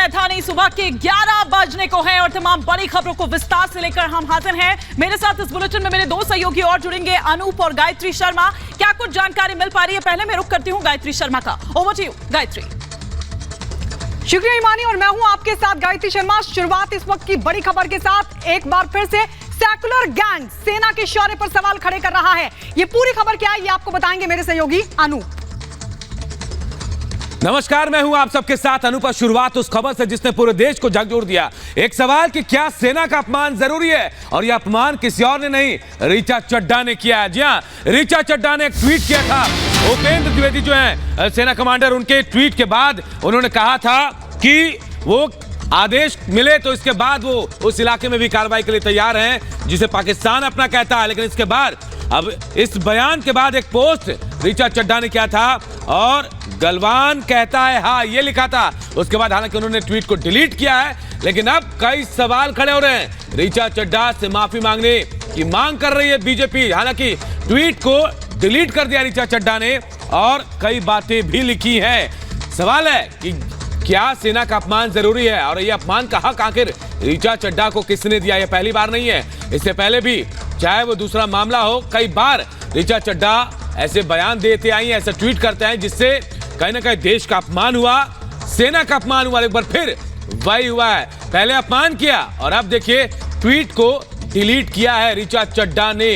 राजधानी सुबह के 11 बजने को है और तमाम बड़ी खबरों को विस्तार से लेकर हम हाजिर हैं। मेरे साथ इस बुलेटिन में मेरे दो सहयोगी और जुड़ेंगे, अनूप और गायत्री शर्मा। क्या कुछ जानकारी मिल पा रही है? पहले मैं रुख करती हूं गायत्री शर्मा का। Over to you Gayatri. शुक्रिया ईमानी और मैं हूं आपके साथ गायत्री शर्मा। शुरुआत इस वक्त की बड़ी खबर के साथ एक बार फिर से सेकुलर गैंग सेना के शौर्य पर सवाल खड़े कर रहा है। ये पूरी खबर क्या है ये आपको बताएंगे मेरे सहयोगी अनूप। नमस्कार, मैं हूं आप सबके साथ अनूप। शुरुआत उस खबर से जिसने पूरे देश को झकझोर दिया। एक सवाल कि क्या सेना का अपमान जरूरी है, और यह अपमान किसी और ने नहीं, ऋचा चड्ढा ने किया है। जी हां, ऋचा चड्ढा ने एक ट्वीट किया था। उपेंद्र द्विवेदी जो हैं सेना कमांडर, उनके ट्वीट के बाद उन्होंने कहा था कि वो आदेश मिले तो इसके बाद वो उस इलाके में भी कार्रवाई के लिए तैयार हैं, जिसे पाकिस्तान अपना कहता है। लेकिन इसके बाद अब इस बयान के बाद एक पोस्ट ऋचा चड्ढा ने किया था और गलवान कहता है हाँ, ये लिखा था। उसके बाद हालांकि उन्होंने ट्वीट को डिलीट किया है, लेकिन अब कई सवाल खड़े हो रहे हैं। ऋचा चड्ढा से माफी मांगने की मांग कर रही है बीजेपी। हालांकि ट्वीट को डिलीट कर दिया ऋचा चड्ढा ने और कई बातें भी लिखी हैं। सवाल है कि क्या सेना का अपमान जरूरी है, और ये अपमान का हक आखिर ऋचा चड्ढा को किसने दिया? ये पहली बार नहीं है, इससे पहले भी चाहे वो दूसरा मामला हो, कई बार ऋचा चड्ढा ऐसे बयान देते आई, ऐसे ट्वीट करते हैं जिससे कहीं ना कहीं देश का अपमान हुआ, सेना का अपमान हुआ। एक बार फिर वही हुआ है, पहले अपमान किया और अब देखिए ट्वीट को डिलीट किया है ऋचा चड्ढा ने।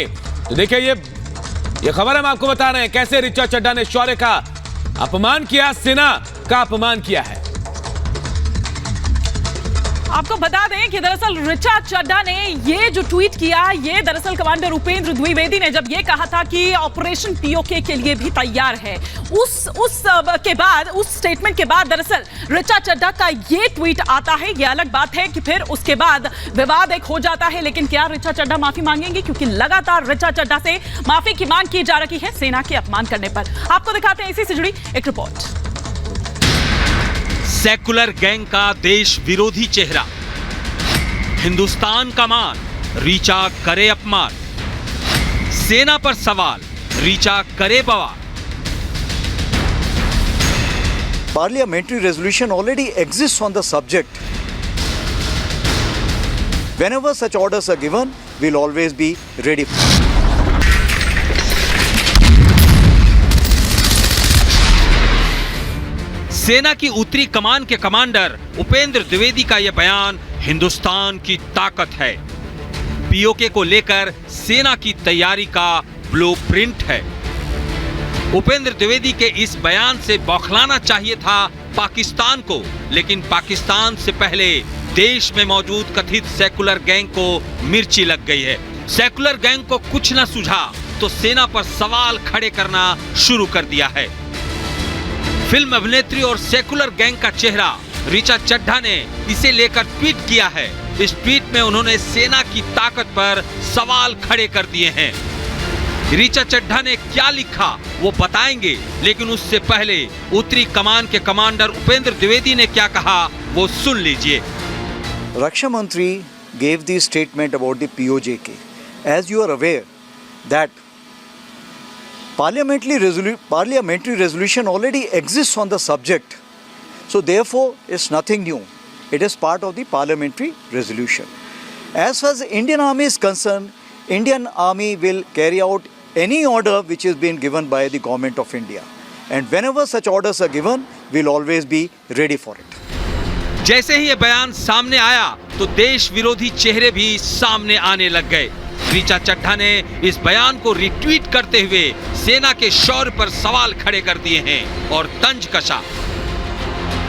तो देखिए ये खबर हम आपको बता रहे हैं कैसे ऋचा चड्ढा ने शौर्य का अपमान किया, सेना का अपमान किया है। आपको बता दें कि दरअसल ऋचा चड्ढा ने ये जो ट्वीट किया, ये दरअसल कमांडर उपेंद्र द्विवेदी ने जब ये कहा था कि ऑपरेशन पीओके के लिए भी तैयार है, उस स्टेटमेंट के बाद दरअसल ऋचा चड्ढा का ये ट्वीट आता है। ये अलग बात है कि फिर उसके बाद विवाद एक हो जाता है, लेकिन क्या ऋचा चड्ढा माफी मांगेंगे? क्योंकि लगातार ऋचा चड्ढा से माफी की मांग की जा रही है सेना के अपमान करने पर। आपको दिखाते हैं इसी से जुड़ी एक रिपोर्ट। सेकुलर गैंग का देश विरोधी चेहरा, हिंदुस्तान का मान, ऋचा करे अपमान, सेना पर सवाल, ऋचा करे बवाल। Parliamentary resolution already exists on the subject. Whenever such orders are given, we'll always be ready. सेना की उत्तरी कमान के कमांडर उपेंद्र द्विवेदी का यह बयान हिंदुस्तान की ताकत है, पीओके को लेकर सेना की तैयारी का ब्लूप्रिंट है। उपेंद्र द्विवेदी के इस बयान से बौखलाना चाहिए था पाकिस्तान को, लेकिन पाकिस्तान से पहले देश में मौजूद कथित सेकुलर गैंग को मिर्ची लग गई है। सेकुलर गैंग को कुछ न सूझा तो सेना पर सवाल खड़े करना शुरू कर दिया है। फिल्म अभिनेत्री और सेकुलर गैंग का चेहरा ऋचा चड्ढा ने इसे लेकर ट्वीट किया है। इस ट्वीट में उन्होंने सेना की ताकत पर सवाल खड़े कर दिए हैं। ऋचा चड्ढा ने क्या लिखा वो बताएंगे, लेकिन उससे पहले उत्तरी कमान के कमांडर उपेंद्र द्विवेदी ने क्या कहा वो सुन लीजिए। Raksha Mantri gave the statement about the POJK. As you are aware that parliamentary resolution already exists on the subject, so therefore it's nothing new. It is part of the parliamentary resolution. As far as the Indian Army is concerned, Indian Army will carry out any order which is being given by the government of India, and whenever such orders are given, we'll always be ready for it. जैसे ही ये बयान सामने आया तो देश विरोधी चेहरे भी सामने आने लग गए। ऋचा चड्ढा ने इस बयान को रिट्वीट करते हुए सेना के शौर्य पर सवाल खड़े कर दिए हैं और तंज कसा।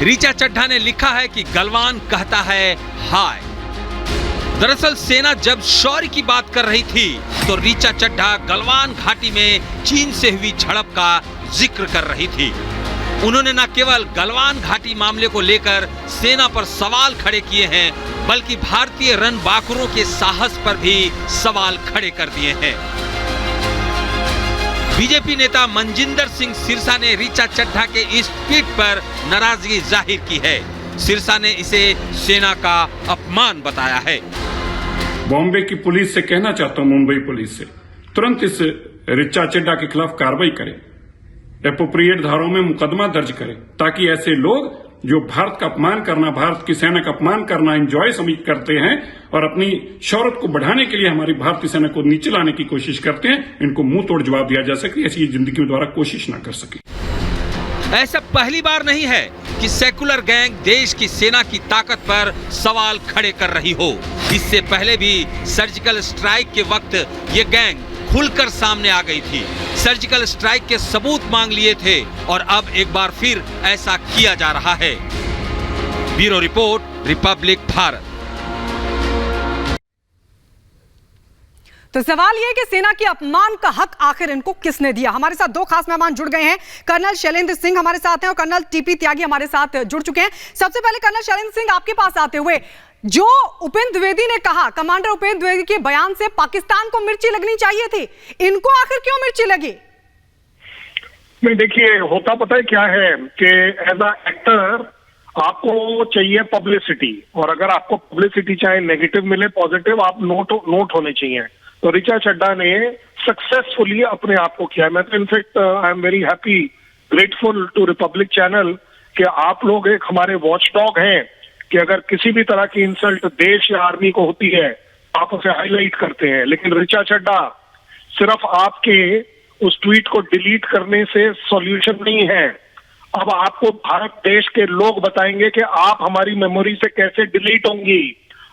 ऋचा चड्ढा ने लिखा है कि गलवान कहता है हाय। दरअसल सेना जब शौर्य की बात कर रही थी तो ऋचा चड्ढा गलवान घाटी में चीन से हुई झड़प का जिक्र कर रही थी। उन्होंने न केवल गलवान घाटी मामले को लेकर सेना पर सवाल खड़े किए हैं, बल्कि भारतीय रणबांकुरों के साहस पर भी सवाल खड़े कर दिए हैं। बीजेपी नेता मनजिंदर सिंह सिरसा ने ऋचा चड्ढा के इस ट्वीट पर नाराजगी जाहिर की है। सिरसा ने इसे सेना का अपमान बताया है। बॉम्बे की पुलिस से कहना चाहता हूं, मुंबई पुलिस से तुरंत इस ऋचा चड्ढा के खिलाफ कार्रवाई करें, एप्रोप्रिएट धाराओं में मुकदमा दर्ज करें, ताकि ऐसे लोग जो भारत का अपमान करना, भारत की सेना का अपमान करना एंजॉय करते हैं और अपनी शौहरत को बढ़ाने के लिए हमारी भारतीय सेना को नीचे लाने की कोशिश करते हैं, इनको मुंह तोड़ जवाब दिया जा सके, ऐसी जिंदगी में दोबारा कोशिश ना कर सके। ऐसा पहली बार नहीं है कि सेकुलर गैंग देश की सेना की ताकत पर सवाल खड़े कर रही हो। इससे पहले भी सर्जिकल स्ट्राइक के वक्त ये गैंग खुलकर सामने आ गई थी, सर्जिकल स्ट्राइक के सबूत मांग लिए थे और अब एक बार फिर ऐसा किया जा रहा है। Bureau report, Republic Bharat. तो सवाल यह है कि सेना के अपमान का हक आखिर इनको किसने दिया। हमारे साथ दो खास मेहमान जुड़ गए हैं। कर्नल शैलेंद्र सिंह हमारे साथ हैं और कर्नल टीपी त्यागी हमारे साथ जुड़ चुके हैं। सबसे पहले कर्नल शैलेंद्र सिंह, आपके पास आते हुए, जो उपेंद्र द्विवेदी ने कहा, कमांडर उपेंद्र द्विवेदी के बयान से पाकिस्तान को मिर्ची लगनी चाहिए थी, इनको आखिर क्यों मिर्ची लगी? नहीं, देखिए, होता पता है क्या है कि एज अ एक्टर आपको चाहिए पब्लिसिटी, और अगर आपको पब्लिसिटी चाहे नेगेटिव मिले पॉजिटिव, आप नोट होने चाहिए। तो ऋचा चड्ढा ने सक्सेसफुली अपने आप को किया। मैं तो in fact I am very happy, grateful to Republic channel कि आप लोग एक हमारे वॉचडॉग हैं कि अगर किसी भी तरह की इंसल्ट देश या आर्मी को होती है आप उसे हाईलाइट करते हैं। लेकिन ऋचा चड्ढा, सिर्फ आपके उस ट्वीट को डिलीट करने से सॉल्यूशन नहीं है। अब आपको भारत देश के लोग बताएंगे कि आप हमारी मेमोरी से कैसे डिलीट होंगी।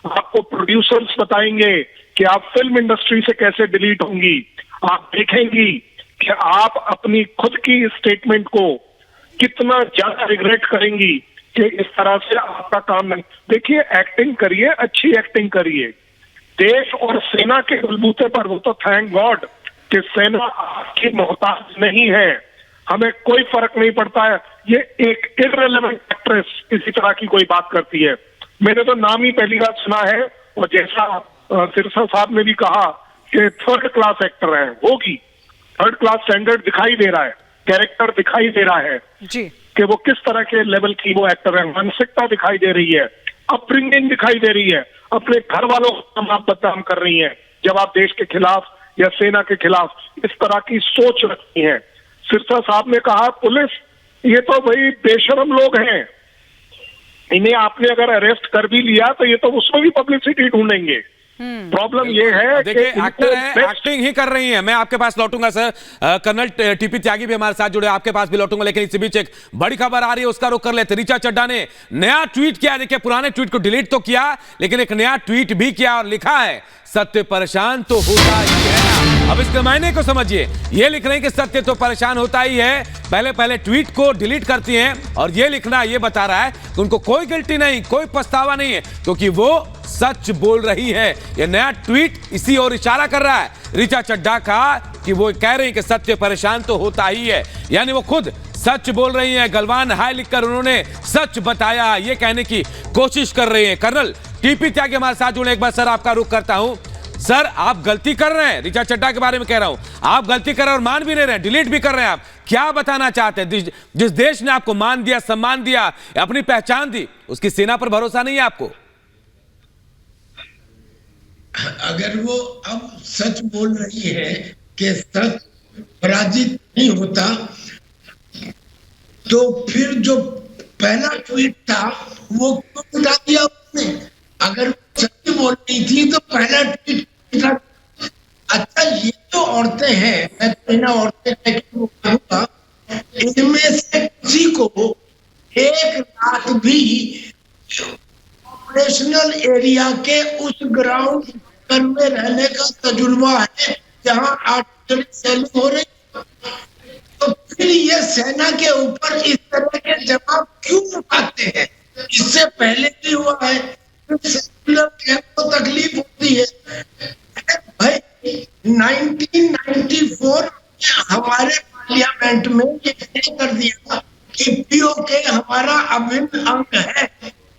आपको प्रोड्यूसर्स बताएंगे कि आप फिल्म इंडस्ट्री से कैसे डिलीट होंगी। आप देखेंगी कि आप अपनी खुद की स्टेटमेंट को कितना ज्यादा रिग्रेट करेंगी कि इस तरह से आपका काम नहीं। देखिए, एक्टिंग करिए, अच्छी एक्टिंग करिए। देश और सेना के बलबूते पर, वो तो थैंक गॉड कि सेना आपकी मोहताज नहीं है, हमें कोई फर्क नहीं पड़ता है। ये एक इररिलेवेंट एक्ट्रेस इसी तरह की कोई बात करती है। मैंने तो नाम ही पहली बार सुना है, और जैसा सिरसा साहब ने भी कहा कि थर्ड क्लास एक्टर है, होगी, थर्ड क्लास स्टैंडर्ड दिखाई दे रहा है, कैरेक्टर दिखाई दे रहा है जी कि वो किस तरह के लेवल की वो एक्टर है। मानसिकता दिखाई दे रही है, अपब्रिंगिंग दिखाई दे रही है, अपने घर वालों को आप बदनाम कर रही है जब आप देश के खिलाफ या सेना के खिलाफ इस तरह की सोच रखती हैं। सिरसा साहब ने कहा, पुलिस ये तो भाई बेशरम लोग हैं, इन्हें आपने अगर अरेस्ट कर भी लिया तो ये तो उसमें भी पब्लिसिटी ढूंढेंगे। प्रॉब्लम ये है, देखिए, एक्टर है, एक्टिंग ही कर रही है। मैं आपके पास लौटूंगा सर, कर्नल टीपी त्यागी भी हमारे साथ जुड़े, आपके पास भी लौटूंगा, लेकिन इसी बीच एक बड़ी खबर आ रही है, उसका रुख कर लेते। ऋचा चड्ढा ने नया ट्वीट किया। देखिए, पुराने ट्वीट को डिलीट तो किया, लेकिन एक नया ट्वीट भी किया और लिखा है, सत्य परेशान तो होता ही है। अब इसके मायने को समझिए, ये लिख रहे हैं कि सत्य तो परेशान होता ही है। पहले ट्वीट को डिलीट करती हैं और ये लिखना ये बता रहा है कि उनको कोई गिल्टी नहीं, कोई पछतावा नहीं है, क्योंकि वो सच बोल रही है। यह नया ट्वीट इसी ओर इशारा कर रहा है ऋचा चड्ढा का, कि वो कह रही हैं कि सत्य परेशान तो होता ही है, यानी वो खुद सच बोल रही हैं। गलवान हाय लिखकर उन्होंने सच बताया, ये कहने की कोशिश कर रही हैं। कर्नल टीपी त्यागी हमारे साथ जुड़े, एक बार सर आपका रुख करता हूं। सर, आप गलती कर रहे हैं, ऋचा चड्ढा के बारे में कह रहा हूं, आप गलती कर रहे हैं और मान भी नहीं रहे हैं, डिलीट भी कर रहे हैं। आप क्या बताना चाहते हैं? जिस देश ने आपको मान दिया, सम्मान दिया, अपनी पहचान दी, उसकी सेना पर भरोसा नहीं है आपको? अगर वो अब सच बोल रही है कि सच पराजित नहीं होता, तो फिर जो पहला ट्वीट था वो क्यों हटा दिया उसने? अगर सच बोल रही थी तो पहला ट्वीट था। अच्छा, ये जो औरतें हैं, मैं तो इन औरतें कहूँगा, इनमें से किसी को एक रात भी ऑपरेशनल एरिया के उस ग्राउंड में रहने का तजुर्बा है जहां आर्टिलरी सेलिंग हो रही, तो फिर ये सेना के ऊपर इस तरह के जवाब क्यों उठाते हैं? इससे पहले भी हुआ है, को तकलीफ होती है भाई। 1994 हमारे पार्लियामेंट में ये तय कर दिया कि पीओके हमारा अभिन्न अंग है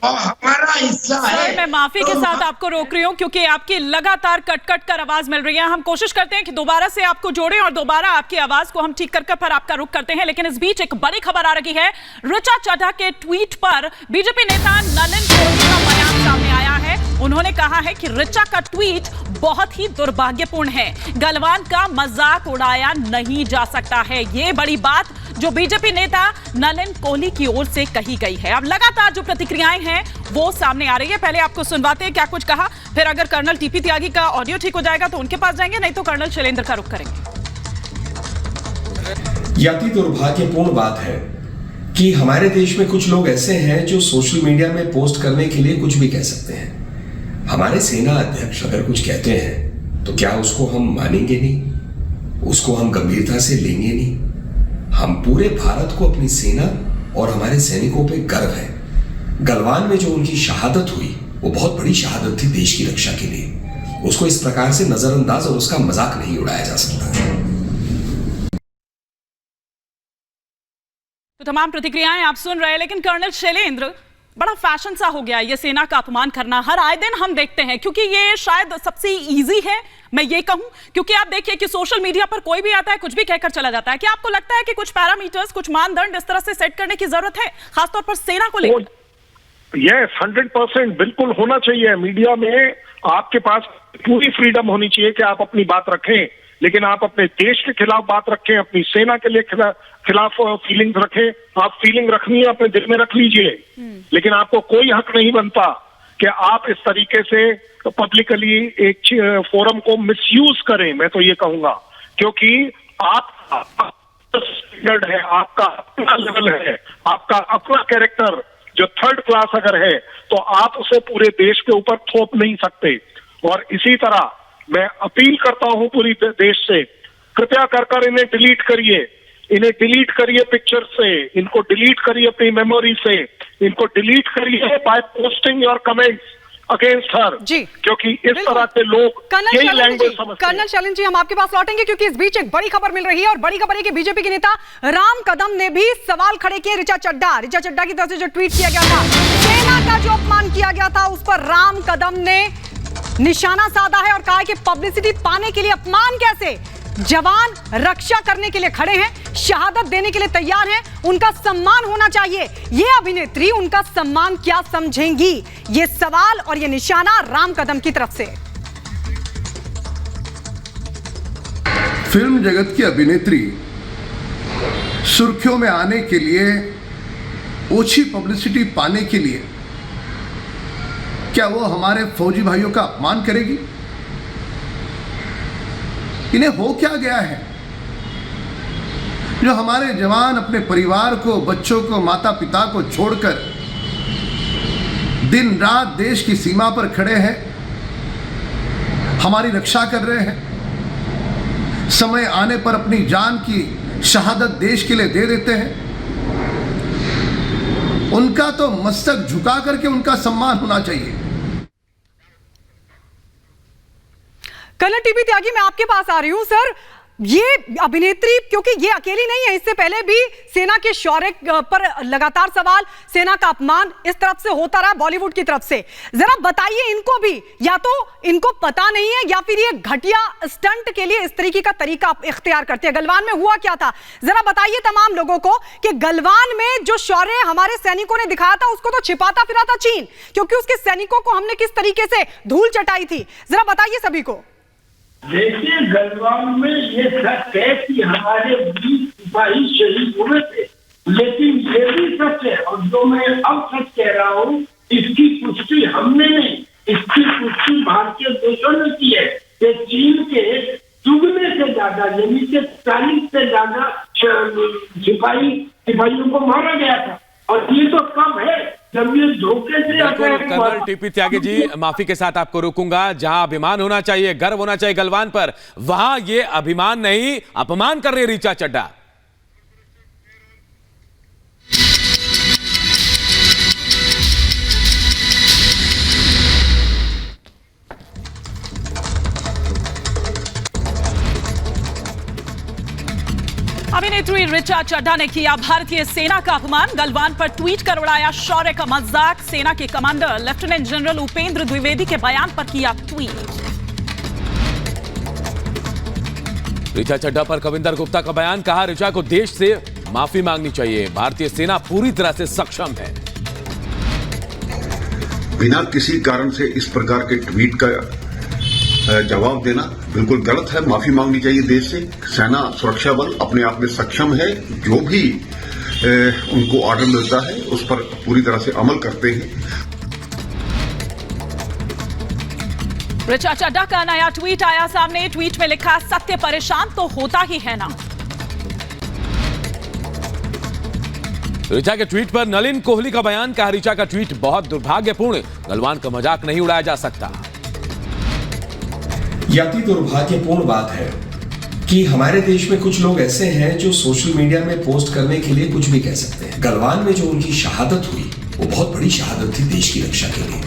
और हमारा हिस्सा है। सर, मैं माफी के साथ आपको रोक रही हूं क्योंकि आपकी लगातार कट कर आवाज मिल रही है। हम कोशिश करते हैं कि दोबारा से आपको जोड़ें और दोबारा आपकी आवाज को हम ठीक कर फिर आपका रुख करते हैं, लेकिन इस बीच एक बड़ी खबर आ रही है। ऋचा चड्ढा के ट्वीट पर बीजेपी नेता नलिन कोहली का बयान सामने आया है। उन्होंने कहा है कि ऋचा का ट्वीट बहुत ही दुर्भाग्यपूर्ण है, गलवान का मजाक उड़ाया नहीं जा सकता है। ये बड़ी बात जो बीजेपी नेता नलिन कोहली की ओर से कही गई है। अब लगातार जो प्रतिक्रियाएं हैं वो सामने आ रही है। पहले आपको सुनवाते हैं क्या कुछ कहा, फिर अगर कर्नल टीपी त्यागी का ऑडियो ठीक हो जाएगा तो उनके पास जाएंगे, नहीं तो कर्नल शैलेंद्र का रुख करेंगे। यह अति दुर्भाग्यपूर्ण बात है कि हमारे देश में कुछ लोग ऐसे हैं जो सोशल मीडिया में पोस्ट करने के लिए कुछ भी कह सकते हैं। हमारे सेना अध्यक्ष अगर कुछ कहते हैं तो क्या उसको हम मानेंगे नहीं, उसको हम गंभीरता से लेंगे नहीं। हम पूरे भारत को अपनी सेना और हमारे सैनिकों पे गर्व है। गलवान में जो उनकी शहादत हुई वो बहुत बड़ी शहादत थी देश की रक्षा के लिए। उसको इस प्रकार से नजरअंदाज और उसका मजाक नहीं उड़ाया जा सकता। तो तमाम प्रतिक्रियाएं आप सुन रहे हैं, लेकिन कर्नल शैलेंद्र, बड़ा फैशन सा हो गया ये सेना का अपमान करना। हर आए दिन हम देखते हैं, क्योंकि ये शायद सबसे इजी है, मैं ये कहूं, क्योंकि आप देखिए कि सोशल मीडिया पर कोई भी आता है कुछ भी कहकर चला जाता है। क्या आपको लगता है कि कुछ पैरामीटर्स, कुछ मानदंड इस तरह से सेट करने की जरूरत है, खासतौर पर सेना को लेकर? यस, 100% बिल्कुल होना चाहिए। मीडिया में आपके पास पूरी फ्रीडम होनी चाहिए कि आप अपनी बात रखें, लेकिन आप अपने देश के खिलाफ बात रखें, अपनी सेना के लिए खिलाफ फीलिंग्स रखें। आप फीलिंग रखनी है अपने दिल में रख लीजिए, लेकिन आपको कोई हक नहीं बनता कि आप इस तरीके से पब्लिकली एक फोरम को मिसयूज करें। मैं तो ये कहूंगा, क्योंकि आपका स्टैंडर्ड है, आपका अपना लेवल है, आपका अपना कैरेक्टर जो थर्ड क्लास अगर है तो आप उसे पूरे देश के ऊपर थोप नहीं सकते। और इसी तरह मैं अपील करता हूं पूरी देश से, कृपया कर इन्हें डिलीट करिए, इन्हें डिलीट करिए पिक्चर से, इनको डिलीट करिए अपनी मेमोरी से, इनको डिलीट करिए by posting your comments against her जी, क्योंकि इस तरह के लोग यही लैंग्वेज समझते हैं। कर्नल शैलेंद्र जी, हम आपके पास लौटेंगे, क्योंकि इस बीच एक बड़ी खबर मिल रही है, और बड़ी खबर है कि बीजेपी के नेता राम कदम ने भी सवाल खड़े किए। ऋचा चड्ढा की तरफ से जो ट्वीट किया गया था, सेना का जो अपमान किया गया था, उस पर राम कदम ने निशाना साधा है और कहा है कि पब्लिसिटी पाने के लिए अपमान कैसे, जवान रक्षा करने के लिए खड़े हैं, शहादत देने के लिए तैयार हैं, उनका सम्मान होना चाहिए। ये अभिनेत्री उनका सम्मान क्या समझेंगी, ये सवाल और ये निशाना राम कदम की तरफ से। फिल्म जगत की अभिनेत्री सुर्खियों में आने के लिए, ओछी पब्लिसिटी पाने के लिए क्या वो हमारे फौजी भाइयों का अपमान करेगी? इन्हें हो क्या गया है जो हमारे जवान अपने परिवार को, बच्चों को, माता पिता को छोड़कर दिन रात देश की सीमा पर खड़े हैं, हमारी रक्षा कर रहे हैं, समय आने पर अपनी जान की शहादत देश के लिए दे देते हैं। उनका तो मस्तक झुका करके उनका सम्मान होना चाहिए। कर्नल टीपी त्यागी, मैं आपके पास आ रही हूं। सर, ये अभिनेत्री, क्योंकि ये अकेली नहीं है, इससे पहले भी सेना के शौर्य पर लगातार सवाल, सेना का अपमान इस तरफ से होता रहा, बॉलीवुड की तरफ से। जरा बताइए इनको भी, या तो इनको पता नहीं है या फिर ये घटिया स्टंट के लिए इस तरीके का तरीका इख्तियार करते हैं। गलवान में हुआ क्या था, जरा बताइए तमाम लोगों को कि गलवान में जो शौर्य हमारे सैनिकों ने दिखाया था उसको तो छिपाता फिरा था चीन, क्योंकि उसके सैनिकों को हमने किस तरीके से धूल चटाई थी। जरा बताइए सभी को। देखिए, गलवान में ये सच है कि हमारे 20 सिपाही शहीद हुए थे, लेकिन ये भी सच है, और जो मैं अब सच कह रहा हूँ, इसकी पुष्टि हमने नहीं, इसकी पुष्टि भारतीय देशों ने की है कि चीन के दुगने से ज्यादा, यानी कि 40 से ज्यादा सिपाहियों को मारा गया था। और ये तो कब है, जब ये धोखे से। कर्नल टीपी त्यागी जी, माफी के साथ आपको रोकूंगा। जहां अभिमान होना चाहिए, गर्व होना चाहिए गलवान पर, वहां ये अभिमान नहीं, अपमान कर रही ऋचा चड्ढा। अभिनेत्री ऋचा चड्ढा ने किया भारतीय सेना का अपमान, गलवान पर ट्वीट कर उड़ाया शौर्य का मजाक। सेना के commander lieutenant general Upendra Dwivedi के बयान पर किया ट्वीट। ऋचा चड्ढा पर कविंदर गुप्ता का बयान, कहा ऋचा को देश से माफी मांगनी चाहिए, भारतीय सेना पूरी तरह से सक्षम है। बिना किसी कारण से इस प्रकार के ट्वीट का जवाब देना बिल्कुल गलत है। माफी मांगनी चाहिए देश से। सेना सुरक्षा बल अपने आप में सक्षम है, जो भी उनको ऑर्डर मिलता है उस पर पूरी तरह से अमल करते हैं। ऋचा चड्ढा का नया ट्वीट आया सामने। ट्वीट में लिखा, सत्य परेशान तो होता ही है ना। ऋचा के ट्वीट पर नलिन कोहली का बयान, कहा ऋचा का ट्वीट बहुत दुर्भाग्यपूर्ण, गलवान का मजाक नहीं उड़ाया जा सकता। यह अति दुर्भाग्यपूर्ण बात है कि हमारे देश में कुछ लोग ऐसे हैं जो सोशल मीडिया में पोस्ट करने के लिए कुछ भी कह सकते हैं। गलवान में जो उनकी शहादत हुई वो बहुत बड़ी शहादत थी देश की रक्षा के लिए।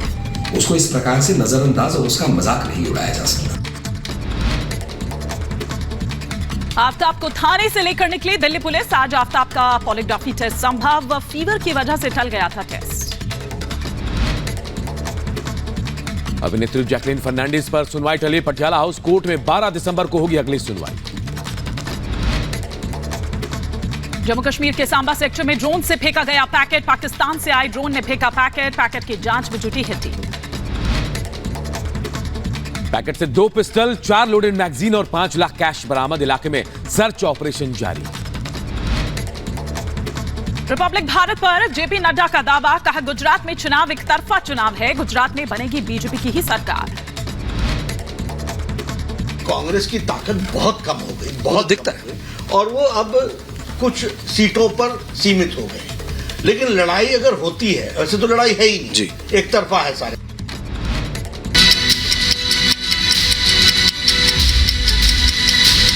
उसको इस प्रकार से नजरअंदाज और उसका मजाक नहीं उड़ाया जा सकता। आफ्ताब को थाने से लेकर निकली दिल्ली पुलिस। आज आफ्ताब का पॉलीग्राफी टेस्ट संभव फीवर की वजह से टल गया था टेस्ट। अभिनेत्री जैकलीन फर्नांडिस पर सुनवाई टली। पटियाला हाउस कोर्ट में 12 दिसंबर को होगी अगली सुनवाई। जम्मू कश्मीर के सांबा सेक्टर में ड्रोन से फेंका गया पैकेट। पाकिस्तान से आए ड्रोन ने फेंका पैकेट। पैकेट की जांच में जुटी है टीम। पैकेट से 2 पिस्टल, 4 लोडेड मैगजीन और 5 लाख कैश बरामद। इलाके में सर्च ऑपरेशन जारी। रिपब्लिक भारत पर जेपी नड्डा का दावा, कहा गुजरात में चुनाव एक तरफा चुनाव है। गुजरात में बनेगी बीजेपी की ही सरकार। कांग्रेस की ताकत बहुत कम हो गई, बहुत दिखता है, और वो अब कुछ सीटों पर सीमित हो गए। लेकिन लड़ाई अगर होती है, वैसे तो लड़ाई है ही नहीं, एक तरफा है सारे।